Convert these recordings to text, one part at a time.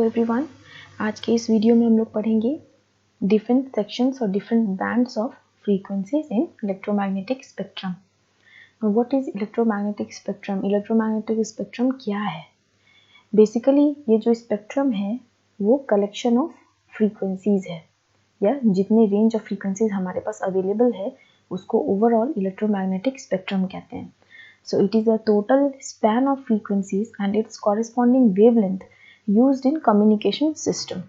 Everyone, आज के इस वीडियो में हम लोग पढ़ेंगे डिफरेंट सेक्शंस और different bands of frequencies in electromagnetic spectrum. What is electromagnetic spectrum? Electromagnetic spectrum क्या है? बेसिकली ये जो स्पेक्ट्रम है वो कलेक्शन ऑफ फ्रीक्वेंसीज है, या जितने रेंज ऑफ फ्रीक्वेंसीज हमारे पास अवेलेबल है उसको ओवरऑल इलेक्ट्रोमैग्नेटिक स्पेक्ट्रम कहते हैं। So it is a total span of frequencies and its corresponding wavelength used in communication system.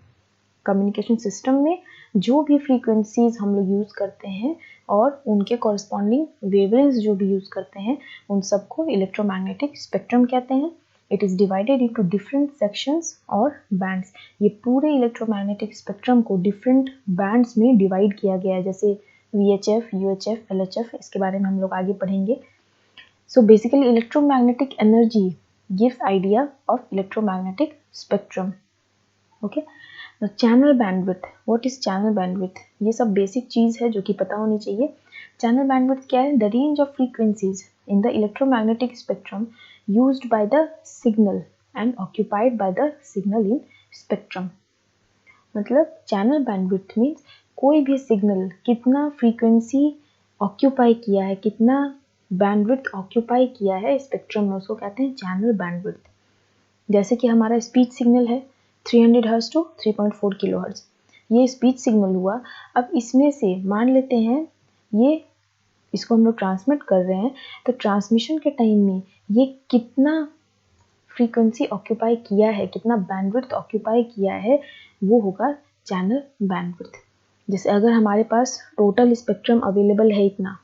Communication system में जो भी frequencies हम लोग use करते हैं और उनके corresponding wavelengths जो भी use करते हैं उन सबको electromagnetic spectrum कहते हैं। It is divided into different sections और bands. ये पूरे electromagnetic spectrum को different bands में divide किया गया है, जैसे VHF, UHF, LHF, इसके बारे में हम लोग आगे पढ़ेंगे। So basically electromagnetic energy gives idea of electromagnetic spectrum. Okay. Now channel bandwidth. What is channel bandwidth? ये सब basic चीज है जो कि पता होनी चाहिए। Channel bandwidth क्या है? The range of frequencies in the electromagnetic spectrum used by the signal and occupied by the signal in spectrum. मतलब channel bandwidth means कोई भी सिग्नल कितना फ्रीक्वेंसी ऑक्यूपाई किया है, कितना बैंडविड्थ ऑक्यूपाई किया है स्पेक्ट्रम में, उसको कहते हैं चैनल बैंडविड्थ। जैसे कि हमारा स्पीच सिग्नल है 300 हर्ट्ज टू 3.4 किलो हर्ट्ज, ये स्पीच सिग्नल हुआ। अब इसमें से मान लेते हैं ये इसको हम लोग ट्रांसमिट कर रहे हैं, तो ट्रांसमिशन के टाइम में ये कितना फ्रीक्वेंसी ऑक्यूपाई किया है, कितना बैंडविड्थ ऑक्यूपाई किया है, वो होगा चैनल बैंडविड्थ। जैसे अगर हमारे पास टोटल स्पेक्ट्रम अवेलेबल है इतना,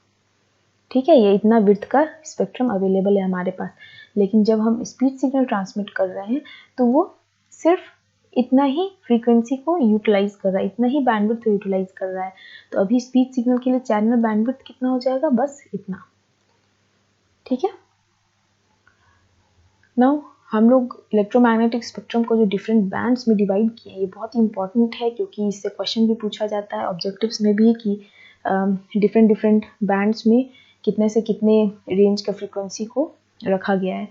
ठीक है, ये इतना विड्थ का स्पेक्ट्रम अवेलेबल है हमारे पास, लेकिन जब हम स्पीच सिग्नल ट्रांसमिट कर रहे हैं तो वो सिर्फ इतना ही फ्रीक्वेंसी को यूटिलाइज कर रहा है, इतना ही बैंडविड्थ को यूटिलाइज कर रहा है। तो अभी स्पीच सिग्नल के लिए चैनल बैंडविड्थ कितना हो जाएगा? बस इतना, ठीक है। नाउ हम लोग इलेक्ट्रोमैग्नेटिक स्पेक्ट्रम को जो डिफरेंट बैंड्स में डिवाइड किए, ये बहुत ही इंपॉर्टेंट है क्योंकि इससे क्वेश्चन भी पूछा जाता है ऑब्जेक्टिव्स में भी कि डिफरेंट बैंड्स में कितने से कितने रेंज का फ्रीक्वेंसी को रखा गया है,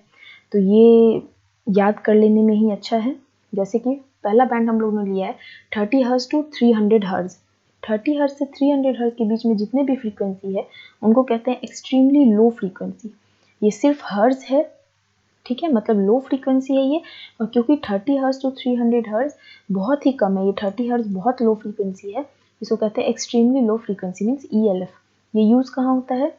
तो ये याद कर लेने में ही अच्छा है। जैसे कि पहला बैंड हम लोगों ने लिया है 30 हर्ट्ज टू 300 हर्ट्ज। 30 हर्ट्ज से 300 हर्ट्ज के बीच में जितने भी फ्रीक्वेंसी है उनको कहते हैं एक्सट्रीमली लो फ्रीक्वेंसी। ये सिर्फ हर्ट्ज है, ठीक है, मतलब लो फ्रीक्वेंसी है ये। और क्योंकि 30 हर्ट्ज टू 300 हर्ट्ज बहुत ही कम है, ये 30 हर्ट्ज बहुत लो फ्रीक्वेंसी है, इसको कहते हैं extremely low frequency means ELF। ये यूज कहाँ होता है?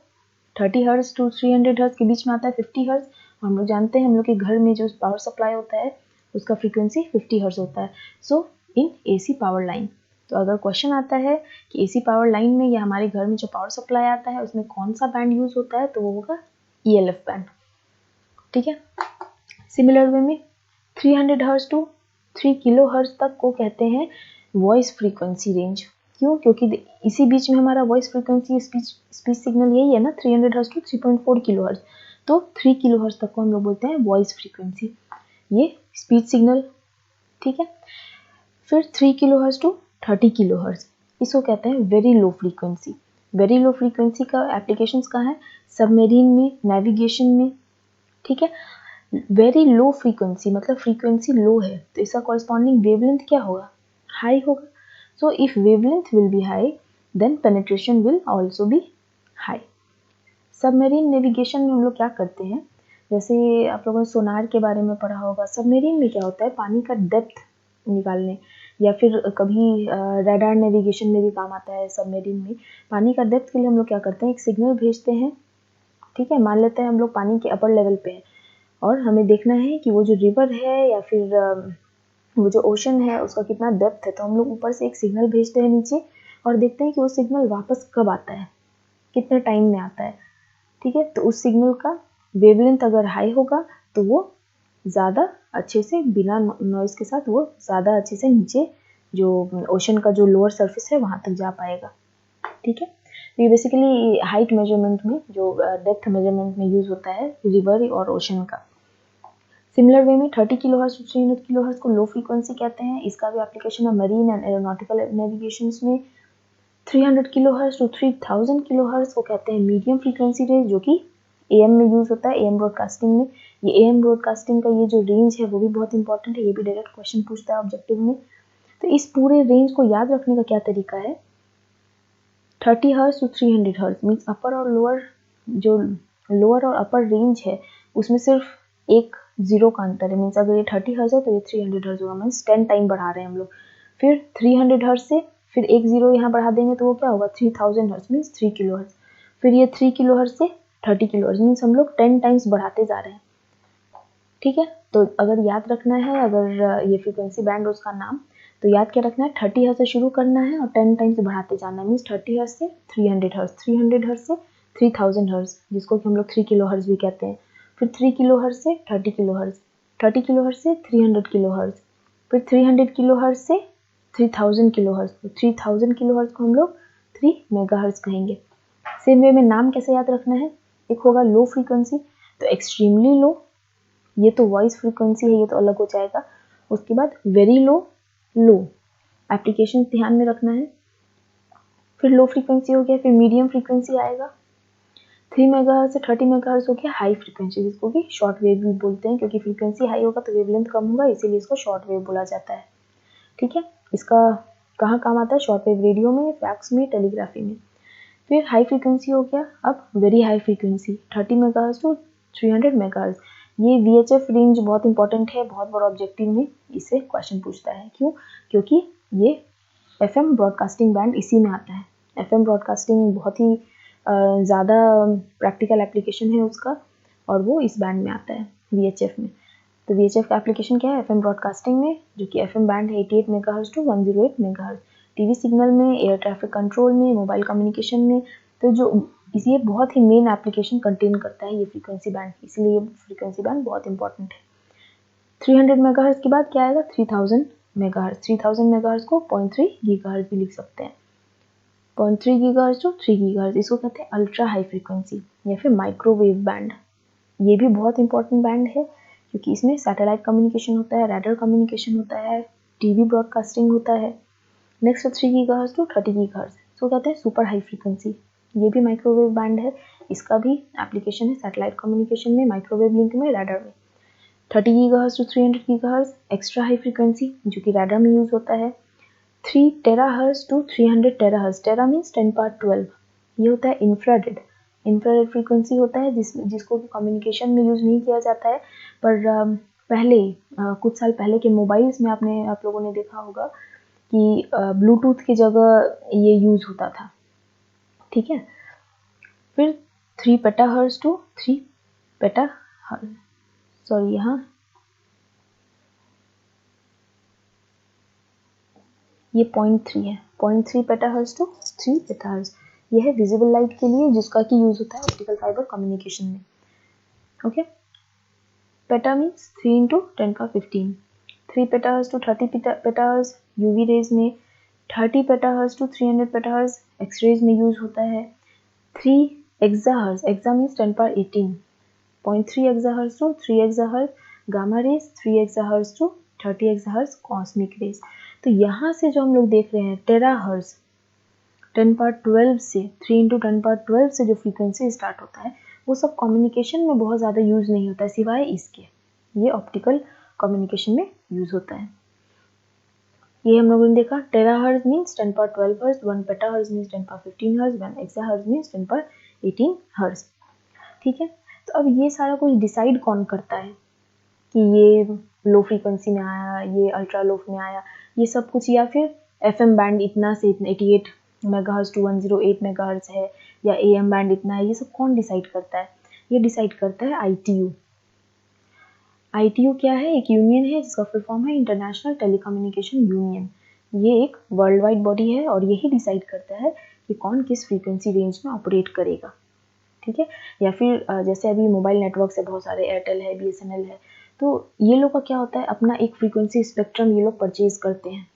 30 हर्ट्ज टू 300 हर्ट्ज के बीच में आता है 50 हर्ट्ज, और हम लोग जानते हैं हम लोग के घर में जो पावर सप्लाई होता है उसका फ्रीक्वेंसी 50 हर्ट्ज होता है। सो इन AC पावर लाइन, तो अगर क्वेश्चन आता है कि AC पावर लाइन में या हमारे घर में जो पावर सप्लाई आता है उसमें कौन सा बैंड यूज होता है, तो वो होगा ELF बैंड, ठीक है। सिमिलर वे में 300 हर्ट्ज टू 3 किलो हर्ट्ज तक को कहते हैं वॉइस फ्रीक्वेंसी रेंज। क्यों? क्योंकि इसी बीच में हमारा वॉइस फ्रीक्वेंसी स्पीच सिग्नल यही है ना, 300 हर्ट्ज टू 3.4 किलो हर्ट्ज, तो 3 किलो हर्ट्ज तक को हम लोग बोलते हैं वॉइस फ्रीक्वेंसी, ये स्पीच सिग्नल, ठीक है। फिर 3 kilo hertz to 30 kilo hertz, इसको कहते हैं very low frequency. Very low frequency का एप्लीकेशंस कहाँ है? सबमरीन में, नेविगेशन में, ठीक है। वेरी लो फ्रीक्वेंसी मतलब फ्रीक्वेंसी लो है, तो इसका कॉरेस्पॉन्डिंग वेवलेंथ क्या होगा? हाई होगा। So if wavelength will be high, then penetration will also be high. Submarine navigation में हम लोग क्या करते हैं, जैसे आप लोगों ने सोनार के बारे में पढ़ा होगा। सबमरीन में क्या होता है, पानी का डेप्थ निकालने, या फिर कभी रडार नेविगेशन में भी काम आता है सबमरीन में। पानी का डेप्थ के लिए हम लोग क्या करते हैं, एक सिग्नल भेजते हैं, ठीक है। मान लेते हैं हम लोग पानी के अपर लेवल पे हैं और हमें देखना है कि वो जो रिवर है या फिर वो जो ओशन है उसका कितना डेप्थ है, तो हम लोग ऊपर से एक सिग्नल भेजते हैं नीचे और देखते हैं कि वो सिग्नल वापस कब आता है, कितने टाइम में आता है, ठीक है। तो उस सिग्नल का वेवलेंथ अगर हाई होगा तो वो ज़्यादा अच्छे से, बिना नॉइज के साथ, वो ज़्यादा अच्छे से नीचे जो ओशन का जो लोअर सरफेस है वहाँ तक जा पाएगा, ठीक है। तो ये बेसिकली हाइट मेजरमेंट में, जो डेप्थ मेजरमेंट में यूज़ होता है रिवर और ओशन का। सिमिलर वे में 30 kilo hertz to 300 kilo hertz को लो फ्रीक्वेंसी कहते हैं, इसका भी एप्लीकेशन है मरीन एंड एरोनॉटिकल नेविगेशंस में। 300 kilo hertz to 3000 kilo hertz को कहते हैं मीडियम फ्रीक्वेंसी रेंज, जो कि AM में यूज होता है, AM ब्रॉडकास्टिंग में ये AM ब्रॉडकास्टिंग का ये जो रेंज है वो भी बहुत इंपॉर्टेंट है, ये भी डायरेक्ट क्वेश्चन पूछता है ऑब्जेक्टिव में। तो इस पूरे रेंज को याद रखने का क्या तरीका है, 30 hertz to 300 hertz means upper और लोअर, जो लोअर और अपर रेंज है उसमें सिर्फ एक जीरो का अंतर है। मीन्स अगर ये 30 हर्ट्ज है तो ये 300 हर्ट्ज होगा, मीन्स 10 टाइम बढ़ा रहे हैं हम लोग। फिर 300 हर्ट्ज से फिर एक जीरो यहाँ बढ़ा देंगे तो वो क्या होगा 3000 हर्ट्ज मीन्स 3 किलो हर्ट्ज। फिर ये 3 किलो हर्ट्ज से 30 किलो हर्ट्ज मीन्स हम लोग 10 टाइम्स बढ़ाते जा रहे हैं। ठीक है, तो अगर याद रखना है, अगर ये फ्रीक्वेंसी बैंड उसका नाम, तो याद क्या रखना है, 30 हर्ट्ज से शुरू करना है और 10 टाइम्स बढ़ाते जाना है। मीन्स 30 हर्ट्ज से 300 हर्ट्ज, 300 हर्ट्ज से 3000 हर्ट्ज जिसको कि हम लोग 3 किलो हर्ट्ज भी कहते हैं। फिर 3 किलो हर्ट्ज से 30 किलो हर्ट्ज, 30 किलो हर्ट्ज से 300 किलो हर्ट्ज, फिर 300 किलो हर्ट्ज से 3000 किलो हर्ट्ज। तो 3000 किलो हर्ट्ज को हम लोग 3 मेगा हर्ट्ज कहेंगे। सेम वे में नाम कैसे याद रखना है, एक होगा लो फ्रीक्वेंसी, तो एक्सट्रीमली लो, ये तो वॉइस फ्रीक्वेंसी है, ये तो अलग हो जाएगा। उसके बाद वेरी लो, लो एप्लीकेशन ध्यान में रखना है। फिर लो फ्रीक्वेंसी हो गया, फिर मीडियम फ्रीक्वेंसी आएगा, 3 मेगाहर्ट्ज से 30 मेगाहर्ट्ज हो गया हाई फ्रीक्वेंसी, जिसको कि शॉर्ट वेव भी बोलते हैं, क्योंकि फ्रीक्वेंसी हाई होगा तो वेवलेंथ कम होगा, इसीलिए इसको शॉर्ट वेव बोला जाता है। ठीक है, इसका कहाँ काम आता है, शॉर्ट वेव रेडियो में, फैक्स में, टेलीग्राफी में। फिर हाई फ्रीक्वेंसी हो गया, अब very high frequency 30 megahertz to 300 megahertz. ये VHF रेंज बहुत इंपॉर्टेंट है, बहुत बड़ा ऑब्जेक्टिव में इससे क्वेश्चन पूछता है। क्यों, क्योंकि ये FM ब्रॉडकास्टिंग बैंड इसी में आता है। FM ब्रॉडकास्टिंग बहुत ही ज़्यादा प्रैक्टिकल एप्लीकेशन है उसका, और वो इस बैंड में आता है VHF में। तो VHF का एप्लीकेशन क्या है FM ब्रॉडकास्टिंग में, जो कि FM बैंड है 88 megahertz to 108 megahertz, TV signal में, एयर ट्रैफिक कंट्रोल में, मोबाइल कम्युनिकेशन में। तो जो ये बहुत ही मेन एप्लीकेशन कंटेन करता है ये फ्रीक्वेंसी बैंड, इसलिए ये फ्रीक्वेंसी बैंड बहुत इंपॉर्टेंट है। 300 मेगाहर्ट्ज के बाद क्या आएगा 3000 मेगाहर्ट्ज। 3000 मेगाहर्ट्ज को 0.3 गीगाहर्ट्ज भी लिख सकते हैं, 0.3 गीगाहर्ट्ज टू 3 गीगाहर्ट्ज, इसको कहते हैं अल्ट्रा हाई फ्रीक्वेंसी या फिर माइक्रोवेव बैंड। ये भी बहुत इंपॉर्टेंट बैंड है, क्योंकि इसमें सैटेलाइट कम्युनिकेशन होता है, रैडर कम्युनिकेशन होता है, टीवी ब्रॉडकास्टिंग होता है। नेक्स्ट 3 गीगाहर्ट्ज टू 30 गीगाहर्ट्ज, इसको कहते हैं सुपर हाई फ्रीक्वेंसी, ये भी माइक्रोवेव बैंड है, इसका भी एप्लीकेशन है सैटेलाइट कम्युनिकेशन में, माइक्रोवेव लिंक में, रैडर में। 30 gigahertz to 300 gigahertz extra high frequency, जो कि रैडर में यूज होता है। 3 terahertz to 300 terahertz, tera means 10^12, ये होता है इंफ्रारेड। इंफ्रारेड फ्रीक्वेंसी होता है जिसको कम्युनिकेशन में यूज नहीं किया जाता है, पर पहले कुछ साल पहले के मोबाइल्स में आप लोगों ने देखा होगा कि ब्लूटूथ की जगह ये यूज होता था। ठीक है, फिर 3 पेटाहर्ट्ज टू 3 पेटा सॉरी यहाँ ये 0.3 है, 0.3 पेटाहर्ट्ज टू 3 पेटाहर्ट्ज, ये है विजिबल लाइट के लिए, जिसका कि यूज होता है ऑप्टिकल फाइबर कम्युनिकेशन में। Okay, peta means 3 into 10^15, 3 petahertz to 30 petahertz UV rays में, 30 पेटाहर्ट्ज टू 300 पेटाहर्ट्ज एक्सरेज में यूज होता है। 3 exahertz, exa means 10^18, 0.3 exahertz to 3 exahertz gamma rays, 3 exahertz to 30 exahertz cosmic rays. तो यहाँ से जो हम लोग देख रहे हैं टेराहर्ट्ज 10^12 से 3 इंटू 10^12 से जो फ्रीक्वेंसी स्टार्ट होता है, वो सब कम्युनिकेशन में बहुत ज़्यादा यूज नहीं होता है, सिवाय इसके ये ऑप्टिकल कम्युनिकेशन में यूज होता है। ये हम लोगों ने देखा, terahertz means 10^12 hertz, 1 petahertz means 10^15 hertz, 1 exahertz means 10^18 hertz. ठीक है, तो अब ये सारा कुछ डिसाइड कौन करता है कि ये लो फ्रीक्वेंसी में आया, ये अल्ट्रा लो में आया, ये सब कुछ, या फिर FM बैंड इतना से इतना 88 मेगाहर्ट्ज टू 108 मेगाहर्ट्ज है, या AM बैंड इतना है, ये सब कौन डिसाइड करता है? ये डिसाइड करता है ITU। ITU क्या है? एक यूनियन है जिसका फुल फॉर्म है इंटरनेशनल टेलीकम्युनिकेशन यूनियन। ये एक वर्ल्ड वाइड बॉडी है और यही डिसाइड करता है कि कौन किस फ्रीक्वेंसी रेंज में ऑपरेट करेगा। ठीक है, या फिर जैसे अभी मोबाइल नेटवर्क से बहुत सारे एयरटेल है, BSNL है, तो ये लोग का क्या होता है, अपना एक फ्रीक्वेंसी स्पेक्ट्रम ये लोग परचेज करते हैं।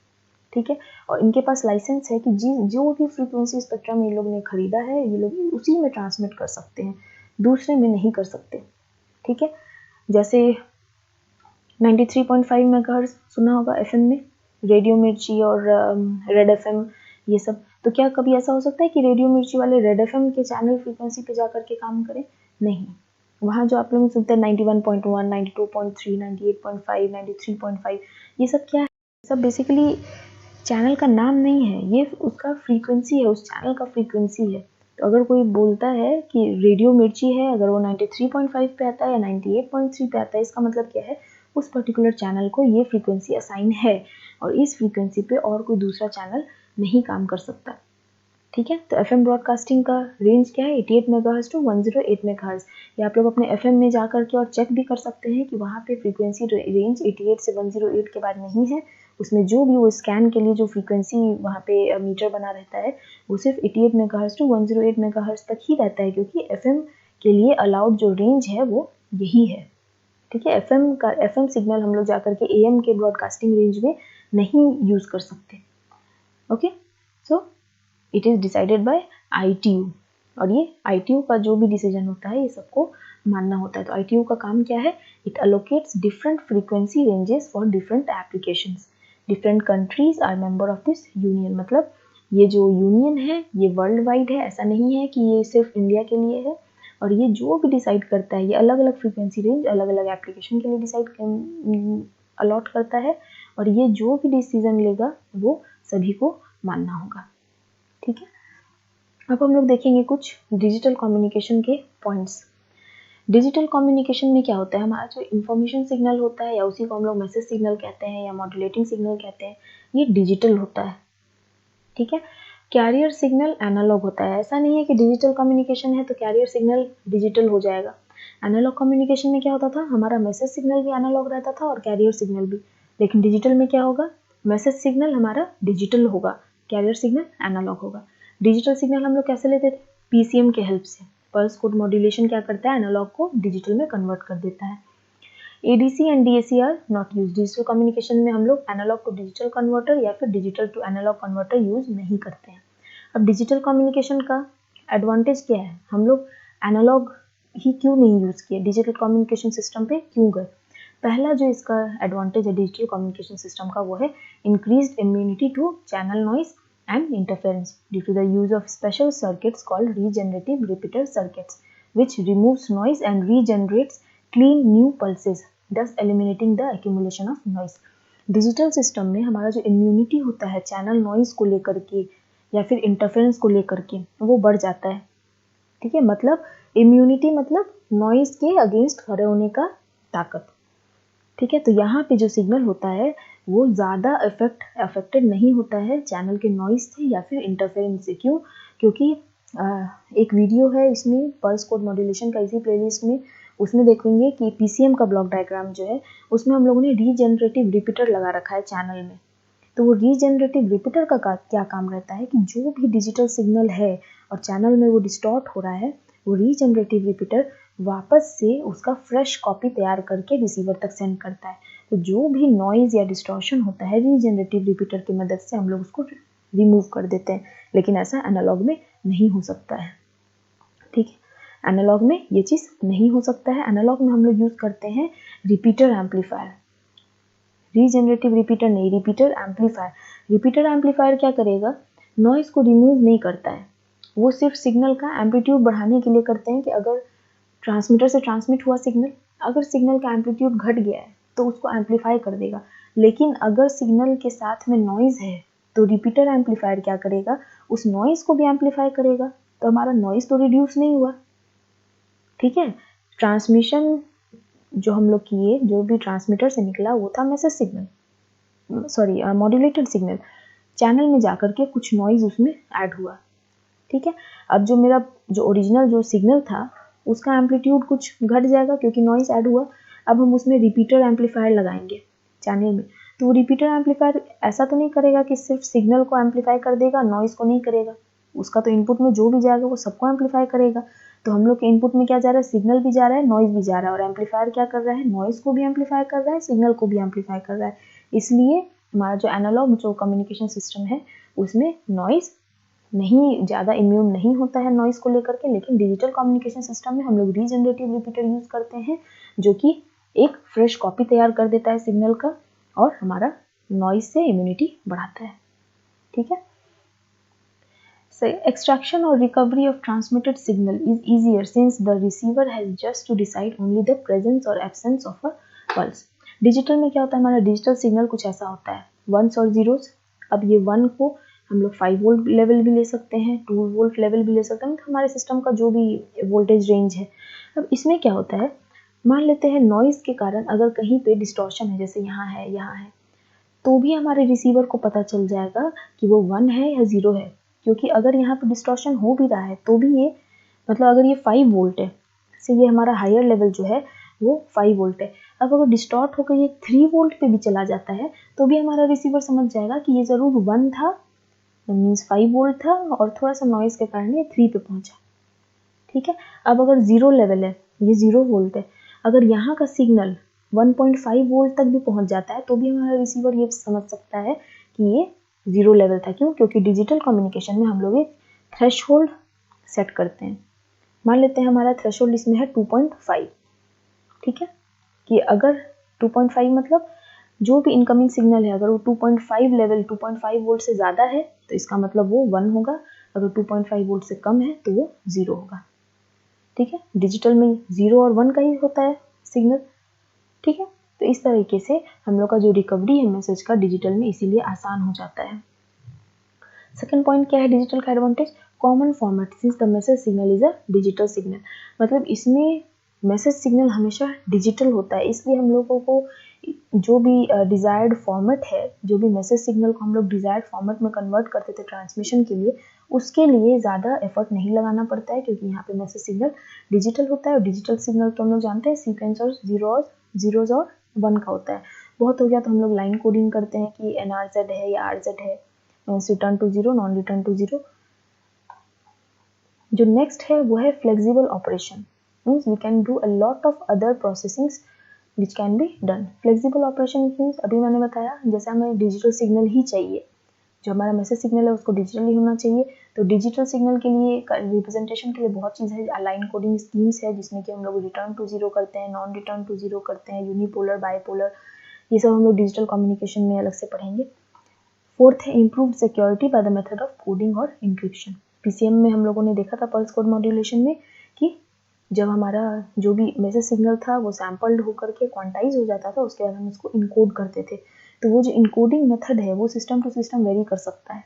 ठीक है, और इनके पास लाइसेंस है कि जो भी फ्रीक्वेंसी स्पेक्ट्रम ये लोग ने खरीदा है, ये लोग उसी में ट्रांसमिट कर सकते हैं, दूसरे में नहीं कर सकते। ठीक है, जैसे 93.5 मेगाहर्ट्ज सुना होगा FM में, रेडियो मिर्ची और रेड FM ये सब। तो क्या कभी ऐसा हो सकता है कि रेडियो मिर्ची वाले रेड FM के चैनल फ्रीक्वेंसी पे जाकर के काम करें? नहीं, वहाँ जो आप लोग सुनते हैं 91.1, 92.3, 98.5, 93.5, ये सब क्या है? सब बेसिकली चैनल का नाम नहीं है, ये उसका फ्रीक्वेंसी है, उस चैनल का फ्रीक्वेंसी है। तो अगर कोई बोलता है कि रेडियो मिर्ची है, अगर वो 93.5 पे आता है या 98.3 पे आता है, इसका मतलब क्या है? उस पर्टिकुलर चैनल को ये फ्रीक्वेंसी असाइन है और इस फ्रीक्वेंसी पे और कोई दूसरा चैनल नहीं काम कर सकता। ठीक है, तो एफएम ब्रॉडकास्टिंग का रेंज क्या है? 88 मेगाहर्ट्ज टू 108 मेगाहर्ट्ज। या आप लोग अपने एफएम में जा करके और चेक भी कर सकते हैं कि वहाँ पे फ्रीक्वेंसी रेंज 88 से 108 के बाद नहीं है। उसमें जो भी वो स्कैन के लिए जो फ्रीक्वेंसी वहाँ पे मीटर बना रहता है वो सिर्फ 88 मेगाहर्ट्ज टू 108 मेगाहर्ट्ज तक ही रहता है, क्योंकि एफएम के लिए अलाउड जो रेंज है वो यही है। ठीक है, एफएम सिग्नल हम लोग जाकर के एएम के ब्रॉडकास्टिंग रेंज में नहीं यूज कर सकते। Okay, so it is decided by ITU, और ये ITU का जो भी डिसीजन होता है ये सबको मानना होता है। तो ITU का काम क्या है? It allocates different frequency ranges for different applications. Different countries are member of this union, मतलब ये जो यूनियन है ये वर्ल्ड वाइड है, ऐसा नहीं है कि ये सिर्फ इंडिया के लिए है। और ये जो भी डिसाइड करता है ये अलग अलग फ्रीक्वेंसी रेंज अलग अलग एप्लीकेशन के लिए डिसाइड अलॉट करता है, और ये जो भी डिसीजन लेगा वो सभी को मानना होगा। ठीक है, अब हम लोग देखेंगे कुछ डिजिटल कम्युनिकेशन के पॉइंट्स। डिजिटल कम्युनिकेशन में क्या होता है? हमारा जो इंफॉर्मेशन सिग्नल होता है या उसी को हम लोग मैसेज सिग्नल कहते हैं या मॉड्यूलेटिंग सिग्नल कहते हैं, ये डिजिटल होता है। ठीक है, कैरियर सिग्नल एनालॉग होता है। ऐसा नहीं है कि डिजिटल कम्युनिकेशन है तो कैरियर सिग्नल डिजिटल हो जाएगा। एनालॉग कम्युनिकेशन में क्या होता था? हमारा मैसेज सिग्नल भी एनालॉग रहता था और कैरियर सिग्नल भी। लेकिन डिजिटल में क्या होगा? मैसेज सिग्नल हमारा डिजिटल होगा, कैरियर सिग्नल एनालॉग होगा। डिजिटल सिग्नल हम लोग कैसे लेते थे? PCM के हेल्प से। पल्स कोड मॉड्यूलेशन क्या करता है? एनालॉग को डिजिटल में कन्वर्ट कर देता है। ADC and DAC are not use. Digital communication में हम लोग एनालॉग टू डिजिटल कन्वर्टर या फिर digital to analog converter use नहीं करते हैं। अब डिजिटल कम्युनिकेशन का एडवांटेज क्या है? हम लोग एनालॉग ही क्यों नहीं यूज किए, डिजिटल कम्युनिकेशन सिस्टम पे क्यों गए? पहला जो इसका एडवांटेज है डिजिटल कम्युनिकेशन सिस्टम का वो है increased immunity to channel noise and interference due to the use of special circuits called regenerative repeater circuits, which removes noise and regenerates clean new pulses, thus eliminating the accumulation of noise. Digital system में हमारा जो immunity होता है channel noise को लेकर के या फिर इंटरफेरेंस को लेकर के वो बढ़ जाता है। ठीक है, मतलब इम्यूनिटी मतलब नॉइज के अगेंस्ट खड़े होने का ताकत। ठीक है, तो यहाँ पे जो सिग्नल होता है वो ज़्यादा अफेक्टेड नहीं होता है चैनल के नॉइज से या फिर इंटरफेरेंस से। क्यों? क्योंकि एक वीडियो है इसमें पल्स कोड मॉड्यूलेशन का, इसी प्लेलिस्ट में, उसमें देखेंगे कि PCM का ब्लॉक डायग्राम जो है उसमें हम लोगों ने रीजनरेटिव रिपीटर लगा रखा है चैनल में। तो वो रीजनरेटिव रिपीटर का क्या काम रहता है कि जो भी डिजिटल सिग्नल है और चैनल में वो डिस्टॉर्ट हो रहा है, वो रीजनरेटिव रिपीटर वापस से उसका फ्रेश कॉपी तैयार करके रिसीवर तक सेंड करता है। तो जो भी नॉइज या डिस्टॉर्शन होता है रीजनरेटिव रिपीटर की मदद से हम लोग उसको रिमूव कर देते हैं, लेकिन ऐसा एनालॉग में नहीं हो सकता है। ठीक है, एनालॉग में ये चीज़ नहीं हो सकता है। एनालॉग में हम लोग यूज़ करते हैं रिपीटर एम्पलीफायर, रीजनरेटिव रिपीटर नहीं, रिपीटर एम्पलीफायर। रिपीटर एम्पलीफायर क्या करेगा? नॉइज को रिमूव नहीं करता है, वो सिर्फ सिग्नल का एम्पलीट्यूड बढ़ाने के लिए करते हैं कि अगर ट्रांसमीटर से ट्रांसमिट हुआ सिग्नल, अगर सिग्नल का एम्पलीट्यूड घट गया है तो उसको एम्पलीफाई कर देगा। लेकिन अगर सिग्नल के साथ में नॉइज है तो रिपीटर एम्पलीफायर क्या करेगा? उस नॉइज को भी एम्पलीफाई करेगा, तो हमारा नॉइज तो रिड्यूस नहीं हुआ। ठीक है, ट्रांसमिशन जो हम लोग किए, जो भी ट्रांसमीटर से निकला वो था message signal, sorry modulated signal. Channel में जाकर के कुछ नॉइज उसमें ऐड हुआ। ठीक है, अब जो मेरा जो ओरिजिनल जो सिग्नल था उसका एम्पलीट्यूड कुछ घट जाएगा क्योंकि नॉइज ऐड हुआ। अब हम उसमें रिपीटर एम्पलीफायर लगाएंगे चैनल में, तो वो रिपीटर एम्पलीफायर ऐसा तो नहीं करेगा कि सिर्फ सिग्नल को एम्पलीफाई कर देगा, नॉइज को नहीं करेगा। उसका तो इनपुट में जो भी जाएगा वो सबको एम्पलीफाई करेगा। तो हम लोग के इनपुट में क्या जा रहा है? सिग्नल भी जा रहा है, नॉइज भी जा रहा है, और एम्पलीफायर क्या कर रहा है? नॉइज को भी एम्पलीफाई कर रहा है, सिग्नल को भी एम्पलीफाई कर रहा है। इसलिए हमारा जो एनालॉग जो कम्युनिकेशन सिस्टम है उसमें नॉइज नहीं, ज़्यादा इम्यून नहीं होता है नॉइज को लेकर के। लेकिन डिजिटल कम्युनिकेशन सिस्टम में हम लोग रीजनरेटिव रिपीटर यूज करते हैं जो कि एक फ्रेश कॉपी तैयार कर देता है सिग्नल का और हमारा नॉइज से इम्यूनिटी बढ़ाता है। ठीक है, extraction or recovery of transmitted signal is easier since the receiver has just to decide only the presence or absence of a pulse. Digital में क्या होता है, हमारा डिजिटल सिग्नल कुछ ऐसा होता है, वंस और जीरोस. अब ये 1 को हम लोग 5 वोल्ट लेवल भी ले सकते हैं, 2 वोल्ट लेवल भी ले सकते हैं, हमारे सिस्टम का जो भी वोल्टेज रेंज है. अब इसमें क्या होता है, मान लेते हैं नॉइज़ के कारण अगर कहीं पे डिस्टॉर्शन है, जैसे यहाँ है, तो भी हमारे रिसीवर को पता चल जाएगा कि वो 1 है या 0 है, क्योंकि अगर यहाँ पे डिस्टॉर्शन हो भी रहा है तो भी ये मतलब अगर ये 5 वोल्ट है, से ये हमारा हायर लेवल जो है वो 5 वोल्ट है. अब अगर डिस्टॉर्ट होकर ये 3 वोल्ट पे भी चला जाता है तो भी हमारा रिसीवर समझ जाएगा कि ये ज़रूर 1 था, मीन्स 5 वोल्ट था, और थोड़ा सा नॉइज़ के कारण ये 3 पे पहुंचा. ठीक है. अब अगर 0 लेवल है, ये 0 वोल्ट है, अगर यहाँ का सिग्नल 1.5 वोल्ट तक भी पहुंच जाता है तो भी हमारा रिसीवर ये समझ सकता है कि ये 0 लेवल था. क्यों? क्योंकि डिजिटल कम्युनिकेशन में हम लोग एक थ्रेशहोल्ड सेट करते हैं. मान लेते हैं हमारा थ्रेशहोल्ड इसमें है 2.5. ठीक है, कि अगर 2.5 मतलब जो भी इनकमिंग सिग्नल है, अगर वो 2.5 लेवल 2.5 वोल्ट से ज़्यादा है तो इसका मतलब वो 1 होगा, अगर 2.5 वोल्ट से कम है तो वो 0 होगा. ठीक है, डिजिटल में 0 और 1 का ही होता है सिग्नल. ठीक है, तो इस तरीके से हम लोग का जो रिकवरी है मैसेज का डिजिटल में इसीलिए आसान हो जाता है. सेकंड पॉइंट क्या है डिजिटल का advantage, common format since the message signal is a digital signal. मतलब इसमें मैसेज सिग्नल हमेशा डिजिटल होता है, इसलिए हम लोगों को जो भी डिज़ायर्ड फॉर्मेट है, जो भी मैसेज सिग्नल को हम लोग डिज़ायर्ड फॉर्मेट में कन्वर्ट करते थे ट्रांसमिशन के लिए, उसके लिए ज़्यादा एफर्ट नहीं लगाना पड़ता है, क्योंकि यहाँ पे मैसेज सिग्नल डिजिटल होता है. और डिजिटल सिग्नल तो हम लोग जानते हैं सीक्वेंस और जीरोज और 1 का होता है. बहुत हो गया तो हम लोग लाइन कोडिंग करते हैं कि NRZ है या RZ है, return to 0, non return to 0. जो नेक्स्ट है वो है flexible operation, means we can do a lot of other processings which can be done. Flexible operation means अभी मैंने बताया, जैसे हमें डिजिटल सिग्नल ही चाहिए, जो हमारा मैसेज सिग्नल है उसको डिजिटल ही होना चाहिए. तो डिजिटल सिग्नल के लिए रिप्रेजेंटेशन के लिए बहुत चीज़ है, अलाइन कोडिंग स्कीम्स है, जिसमें कि हम लोग रिटर्न टू 0 करते हैं, नॉन रिटर्न टू 0 करते हैं, यूनिपोलर, बाईपोलर, ये सब हम लोग डिजिटल कम्युनिकेशन में अलग से पढ़ेंगे. फोर्थ है improved security by the method of coding और इंक्रिप्शन. PCM में हम लोगों ने देखा था पल्स कोड मॉड्यूलेशन में कि जब हमारा जो भी मैसेज सिग्नल था वो सैम्पल्ड होकर के क्वांटाइज हो जाता था, उसके बाद हम उसको इनकोड करते थे. तो वो जो इनकोडिंग मेथड है वो सिस्टम टू सिस्टम वेरी कर सकता है.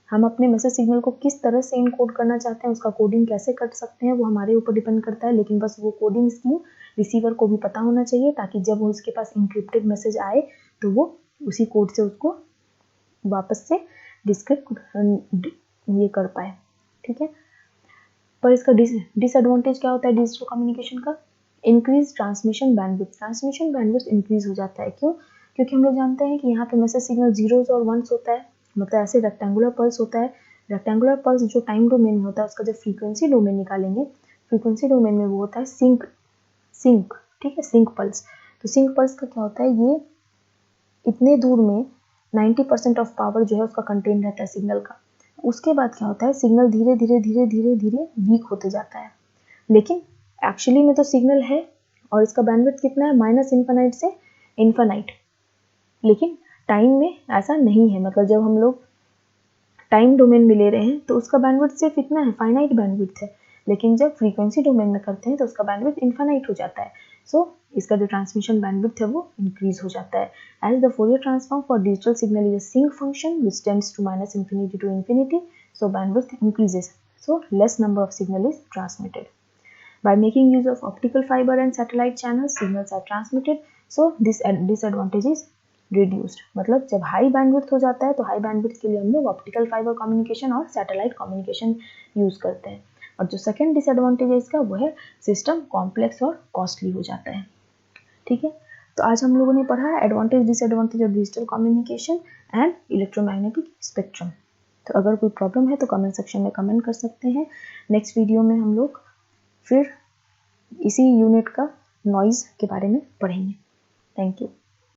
हम अपने मैसेज सिग्नल को किस तरह से इनकोड करना चाहते हैं, उसका कोडिंग कैसे कर सकते हैं, वो हमारे ऊपर डिपेंड करता है. लेकिन बस वो कोडिंग स्कीम रिसीवर को भी पता होना चाहिए, ताकि जब उसके पास इंक्रिप्टेड मैसेज आए तो वो उसी कोड से उसको वापस से डिस्क्रिप्ट ये कर पाए. ठीक है, पर इसका डिसएडवांटेज क्या होता है डिजिटल कम्युनिकेशन का, increase transmission bandwidth. Transmission bandwidth increase हो जाता है. क्यों? क्योंकि हम लोग जानते हैं कि यहाँ पे मैसेज सिग्नल जीरोज और वंस होता है, मतलब ऐसे रेक्टेंगुलर पल्स होता है. रेक्टेंगुलर पल्स जो टाइम डोमेन में होता है, उसका जब फ्रीक्वेंसी डोमेन निकालेंगे, फ्रीक्वेंसी डोमेन में वो होता है सिंक. ठीक है, सिंक पल्स. तो सिंक पल्स का क्या होता है, ये इतने दूर में 90% ऑफ पावर जो है उसका कंटेंट रहता है सिग्नल का. उसके बाद क्या होता है, सिग्नल धीरे धीरे वीक होते जाता है. लेकिन एक्चुअली में तो सिग्नल है और इसका बैंडविड्थ कितना है, माइनस इन्फिनाइट से इन्फिनाइट. लेकिन टाइम में ऐसा नहीं है, मतलब जब हम लोग टाइम डोमेन में ले रहे हैं तो उसका बैंडविड्थ सिर्फ इतना है, फाइनाइट बैंडविड्थ है. लेकिन जब फ्रीक्वेंसी डोमेन में करते हैं तो उसका बैंडविड्थ इन्फिनाइट हो जाता है. सो इसका जो ट्रांसमिशन बैंडविड्थ है वो इंक्रीज हो जाता है. As the Fourier transform for digital signal is a sinc function which tends to minus infinity to infinity, so bandwidth increases, so less number of signal is transmitted. By making use of optical fiber and satellite channels, signals are transmitted, so this disadvantage is reduced. मतलब जब high bandwidth हो जाता है तो high bandwidth के लिए हम लोग ऑप्टिकल फाइबर कम्युनिकेशन और सैटेलाइट कम्युनिकेशन यूज करते हैं. और जो सेकंड डिसएडवांटेज है इसका वो है सिस्टम कॉम्प्लेक्स और कॉस्टली हो जाता है. ठीक है, तो आज हम लोगों ने पढ़ा advantage disadvantage of digital communication and electromagnetic spectrum. तो अगर कोई प्रॉब्लम है तो कमेंट सेक्शन में कमेंट कर सकते हैं. नेक्स्ट वीडियो में हम लोग फिर इसी यूनिट का नॉइज़ के बारे में पढ़ेंगे. Thank you.